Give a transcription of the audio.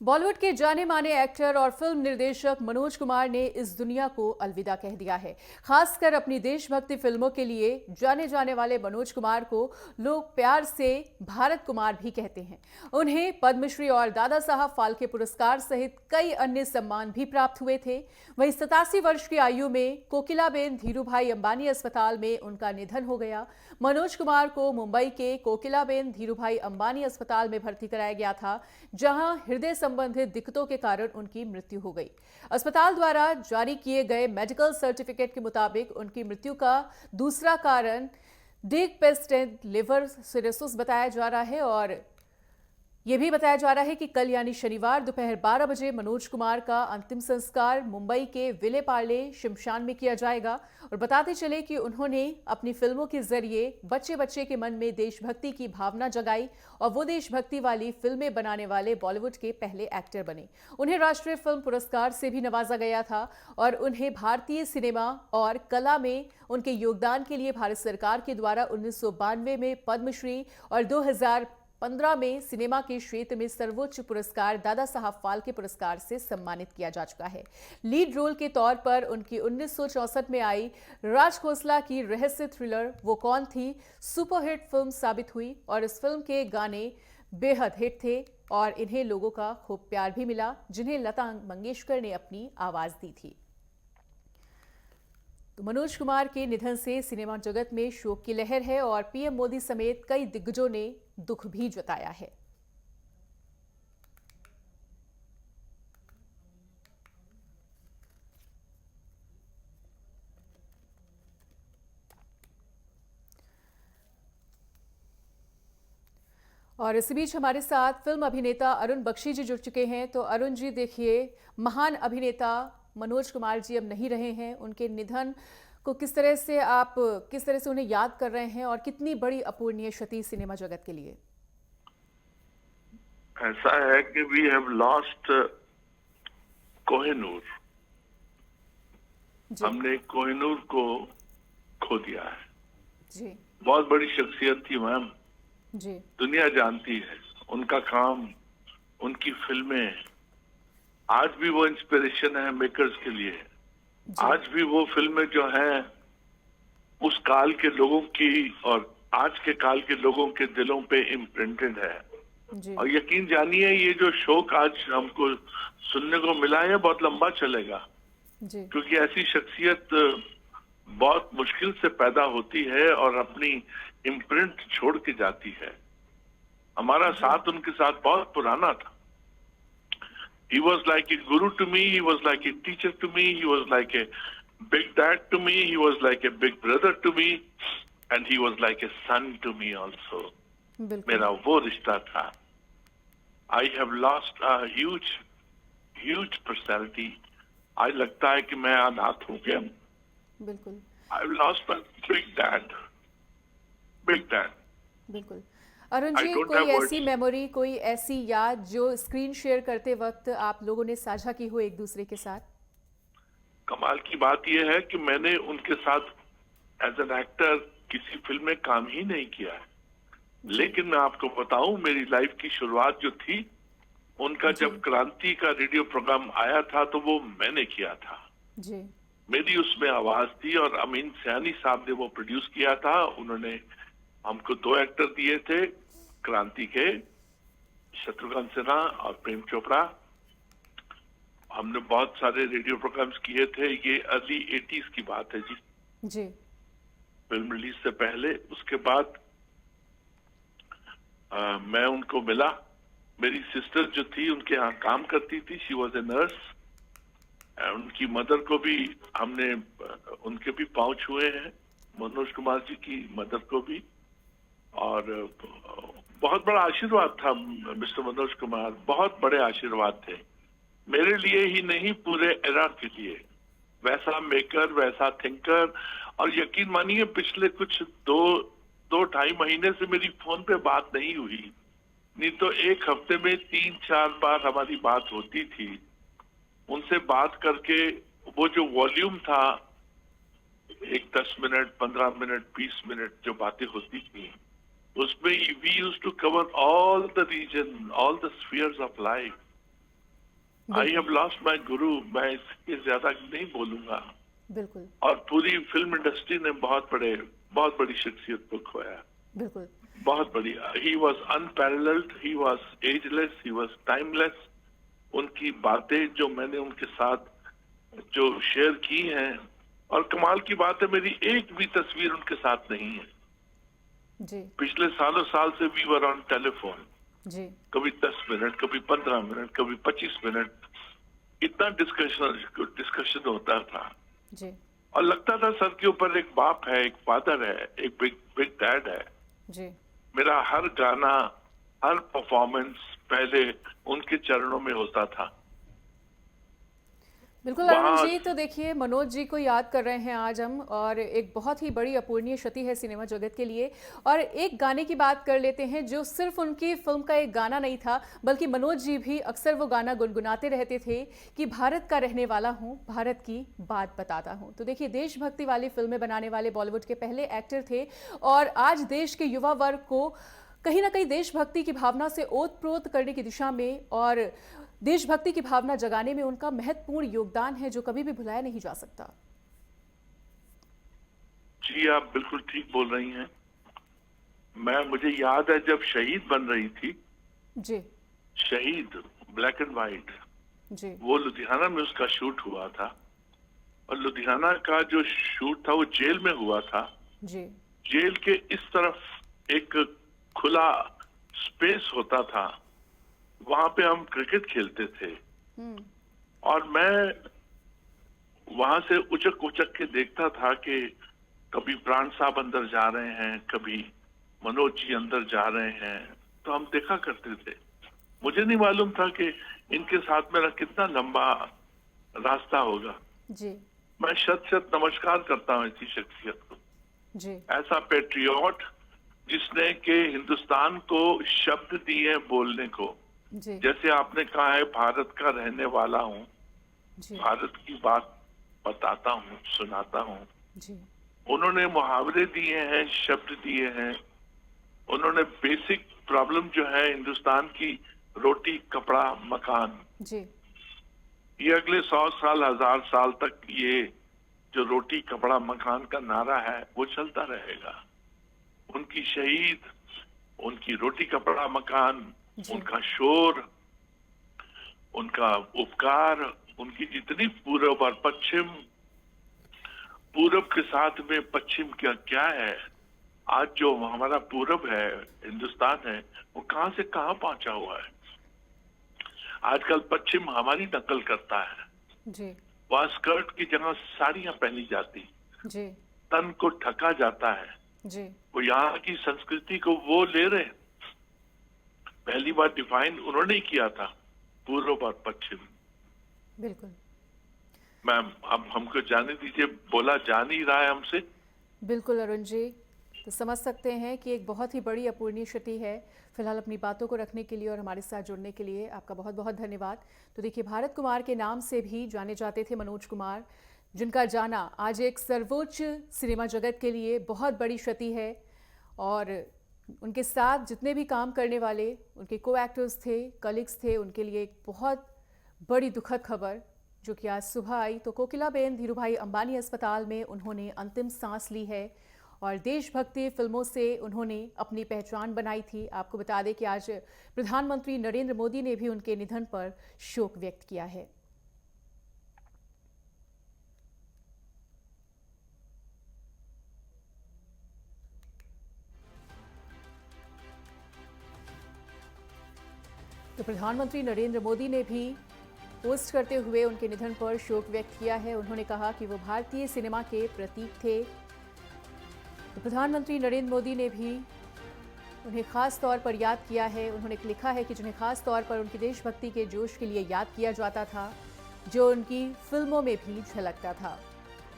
बॉलीवुड के जाने माने एक्टर और फिल्म निर्देशक मनोज कुमार ने इस दुनिया को अलविदा कह दिया है। खासकर अपनी देशभक्ति फिल्मों के लिए जाने जाने वाले मनोज कुमार को लोग प्यार से भारत कुमार भी कहते हैं। उन्हें पद्मश्री और दादा साहब फाल्के पुरस्कार सहित कई अन्य सम्मान भी प्राप्त हुए थे। वहीं 87 वर्ष की आयु में कोकिलाबेन धीरूभाई अंबानी अस्पताल में उनका निधन हो गया। मनोज कुमार को मुंबई के कोकिलाबेन धीरूभाई अंबानी अस्पताल में भर्ती कराया गया था, जहां हृदय संबंधित दिक्कतों के कारण उनकी मृत्यु हो गई। अस्पताल द्वारा जारी किए गए मेडिकल सर्टिफिकेट के मुताबिक उनकी मृत्यु का दूसरा कारण डीप पेस्टेंट लिवर सिरोसिस बताया जा रहा है और यह भी बताया जा रहा है कि कल यानी शनिवार दोपहर 12 बजे मनोज कुमार का अंतिम संस्कार मुंबई के विले पार्ले शमशान में किया जाएगा। और बताते चले कि उन्होंने अपनी फिल्मों के जरिए बच्चे बच्चे के मन में देशभक्ति की भावना जगाई और वो देशभक्ति वाली फिल्में बनाने वाले बॉलीवुड के पहले एक्टर बने। उन्हें राष्ट्रीय फिल्म पुरस्कार से भी नवाजा गया था और उन्हें भारतीय सिनेमा और कला में उनके योगदान के लिए भारत सरकार के द्वारा 1992 में पद्मश्री और 2015 में सिनेमा के क्षेत्र में सर्वोच्च पुरस्कार दादा साहब फाल्के पुरस्कार से सम्मानित किया जा चुका है। लीड रोल के तौर पर उनकी 1964 में आई राज खोसला की रहस्य थ्रिलर वो कौन थी सुपरहिट फिल्म साबित हुई और इस फिल्म के गाने बेहद हिट थे और इन्हें लोगों का खूब प्यार भी मिला, जिन्हें लता मंगेशकर ने अपनी आवाज दी थी। तो मनोज कुमार के निधन से सिनेमा जगत में शोक की लहर है और पीएम मोदी समेत कई दिग्गजों ने दुख भी जताया है। और इसी बीच हमारे साथ फिल्म अभिनेता अरुण बख्शी जी जुड़ चुके हैं। तो अरुण जी, देखिए, महान अभिनेता मनोज कुमार जी अब नहीं रहे हैं। उनके निधन को किस तरह से उन्हें याद कर रहे हैं और कितनी बड़ी अपूरणीय क्षति सिनेमा जगत के लिए? ऐसा है कि वी हैव लॉस्ट कोहिनूर। हमने कोहिनूर को खो दिया है जी। बहुत बड़ी शख्सियत थी मैम जी। दुनिया जानती है उनका काम, उनकी फिल्में। आज भी वो इंस्पिरेशन है मेकर्स के लिए। आज भी वो फिल्में जो हैं उस काल के लोगों की और आज के काल के लोगों के दिलों पे इम्प्रिंटेड है। जी। और यकीन जानिए, ये जो शोक आज हमको सुनने को मिला है बहुत लंबा चलेगा, जी। क्योंकि ऐसी शख्सियत बहुत मुश्किल से पैदा होती है और अपनी इम्प्रिंट छोड़ के जाती है। हमारा साथ उनके साथ बहुत पुराना था। He was like a guru to me, he was like a teacher to me, he was like a big dad to me, he was like a big brother to me, and he was like a son to me also. मेरा वो रिश्ता था। I have lost a huge personality. आज लगता है कि मैं अनाथ हो गया। बिल्कुल। I've lost my big dad. बिल्कुल। अरुण जी, कोई ऐसी मेमोरी, कोई ऐसी याद जो स्क्रीन शेयर करते वक्त आप लोगों ने साझा की हो एक दूसरे के साथ? कमाल की बात यह है कि मैंने उनके साथ एज एन एक्टर किसी फिल्म में काम ही नहीं किया है, लेकिन मैं आपको बताऊं, मेरी लाइफ की शुरुआत जो थी, उनका जब क्रांति का रेडियो प्रोग्राम आया था तो वो मैंने किया था जी। मेरी उसमें आवाज थी और अमीन सयानी साहब ने वो प्रोड्यूस किया था। उन्होंने हमको 2 एक्टर दिए थे क्रांति के, शत्रुघ्न सिन्हा और प्रेम चोपड़ा। हमने बहुत सारे रेडियो प्रोग्राम्स किए थे। ये अर्ली 80s की बात है जी, फिल्म रिलीज से पहले। उसके बाद मैं उनको मिला। मेरी सिस्टर जो थी उनके यहाँ काम करती थी, शी वॉज ए नर्स। उनकी मदर को भी हमने, उनके भी पांव छुए हैं, मनोज कुमार जी की मदर को भी। और बहुत बड़ा आशीर्वाद था मिस्टर मनोज कुमार, बहुत बड़े आशीर्वाद थे मेरे लिए ही नहीं, पूरे एरा के लिए। वैसा मेकर, वैसा थिंकर। और यकीन मानिए, पिछले कुछ 2-2.5 महीने से मेरी फोन पे बात नहीं हुई, नहीं तो एक हफ्ते में 3-4 बार हमारी बात होती थी। उनसे बात करके वो जो वॉल्यूम था, एक 10 मिनट, 15 मिनट, 20 मिनट जो बातें होती थी, उसमें we used to cover all the region, all the spheres of life. I have lost my गुरु, मैं इसके ज्यादा नहीं बोलूंगा। बिल्कुल। और पूरी फिल्म इंडस्ट्री ने बहुत बड़ी शख्सियत को खोया, बिल्कुल। बहुत बड़ी। He was unparalleled, he was ageless, he was timeless. उनकी बातें जो मैंने उनके साथ जो शेयर की हैं, और कमाल की बात है मेरी एक भी तस्वीर उनके साथ नहीं है। जी। पिछले सालों साल से वी वर ऑन टेलीफोन, जी। कभी 10 मिनट, कभी 15 मिनट, कभी 25 मिनट, इतना डिस्कशन होता था। जी। और लगता था सर के ऊपर एक बाप है, एक फादर है, एक बिग बिग डैड है। जी। मेरा हर गाना, हर परफॉर्मेंस पहले उनके चरणों में होता था। बिल्कुल अरुण वहाँ जी, तो देखिए मनोज जी को याद कर रहे हैं आज हम, और एक बहुत ही बड़ी अपूर्णीय क्षति है सिनेमा जगत के लिए। और एक गाने की बात कर लेते हैं जो सिर्फ उनकी फिल्म का एक गाना नहीं था, बल्कि मनोज जी भी अक्सर वो गाना गुनगुनाते रहते थे कि भारत का रहने वाला हूँ, भारत की बात बताता हूँ। तो देखिए देशभक्ति वाली फिल्में बनाने वाले बॉलीवुड के पहले एक्टर थे, और आज देश के युवा वर्ग को कहीं ना कहीं देशभक्ति की भावना से ओतप्रोत करने की दिशा में और देशभक्ति की भावना जगाने में उनका महत्वपूर्ण योगदान है, जो कभी भी भुलाया नहीं जा सकता। जी आप बिल्कुल ठीक बोल रही हैं। मुझे याद है जब शहीद बन रही थी, जी। शहीद ब्लैक एंड व्हाइट, जी। वो लुधियाना में उसका शूट हुआ था। और लुधियाना का जो शूट था वो जेल में हुआ था। जी। जेल के इस तरफ एक खुला स्पेस होता था, वहां पे हम क्रिकेट खेलते थे। और मैं वहां से उचक उचक के देखता था कि कभी प्राण साहब अंदर जा रहे हैं, कभी मनोज जी अंदर जा रहे हैं, तो हम देखा करते थे। मुझे नहीं मालूम था कि इनके साथ मेरा कितना लंबा रास्ता होगा। जी। मैं शत शत नमस्कार करता हूँ ऐसी शख्सियत को, जी। ऐसा पेट्रियट जिसने के हिंदुस्तान को शब्द दिए बोलने को। जी। जैसे आपने कहा है भारत का रहने वाला हूँ, जी। भारत की बात बताता हूँ, सुनाता हूँ। जी। उन्होंने मुहावरे दिए हैं, शब्द दिए हैं। उन्होंने बेसिक प्रॉब्लम जो है हिंदुस्तान की, रोटी कपड़ा मकान, जी। ये अगले 100 साल 1000 साल तक ये जो रोटी कपड़ा मकान का नारा है वो चलता रहेगा। उनकी शहीद, उनकी रोटी कपड़ा मकान, उनका शोर, उनका उपकार, उनकी जितनी पूरब और पश्चिम, पूरब के साथ में पश्चिम क्या क्या है। आज जो हमारा पूरब है, हिंदुस्तान है, वो कहां से कहां पहुंचा हुआ है। आजकल पश्चिम हमारी नकल करता है। जी। वहां स्कर्ट की जगह साड़ियां पहनी जाती, जी। तन को ढका जाता है। जी। वो यहाँ की संस्कृति को वो ले रहे। पहली बार डिफाइन उन्होंने ही किया था, पूर्व और पश्चिम। बिल्कुल। मैम अब हमको जाने दीजिए, बोला जा नहीं रहा है हमसे। बिल्कुल अरुण जी, तो समझ सकते हैं कि एक बहुत ही बड़ी अपूर्णीय क्षति है। फिलहाल अपनी बातों को रखने के लिए और हमारे साथ जुड़ने के लिए आपका बहुत बहुत धन्यवाद। तो देखिए भारत कुमार के नाम से भी जाने जाते थे मनोज कुमार, जिनका जाना आज एक सर्वोच्च सिनेमा जगत के लिए बहुत बड़ी क्षति है। और उनके साथ जितने भी काम करने वाले उनके को एक्टर्स थे, कलीग्स थे, उनके लिए एक बहुत बड़ी दुखद खबर जो कि आज सुबह आई। तो कोकिलाबेन धीरूभाई अंबानी अस्पताल में उन्होंने अंतिम सांस ली है और देशभक्ति फिल्मों से उन्होंने अपनी पहचान बनाई थी। आपको बता दें कि आज प्रधानमंत्री नरेंद्र मोदी ने भी उनके निधन पर शोक व्यक्त किया है। तो प्रधानमंत्री नरेंद्र मोदी ने भी पोस्ट करते हुए उनके निधन पर शोक व्यक्त किया है। उन्होंने कहा कि वो भारतीय सिनेमा के प्रतीक थे। तो प्रधानमंत्री नरेंद्र मोदी ने भी उन्हें खास तौर पर याद किया है। उन्होंने लिखा है कि जिन्हें खास तौर पर उनकी देशभक्ति के जोश के लिए याद किया जाता था, जो उनकी फिल्मों में भी झलकता था।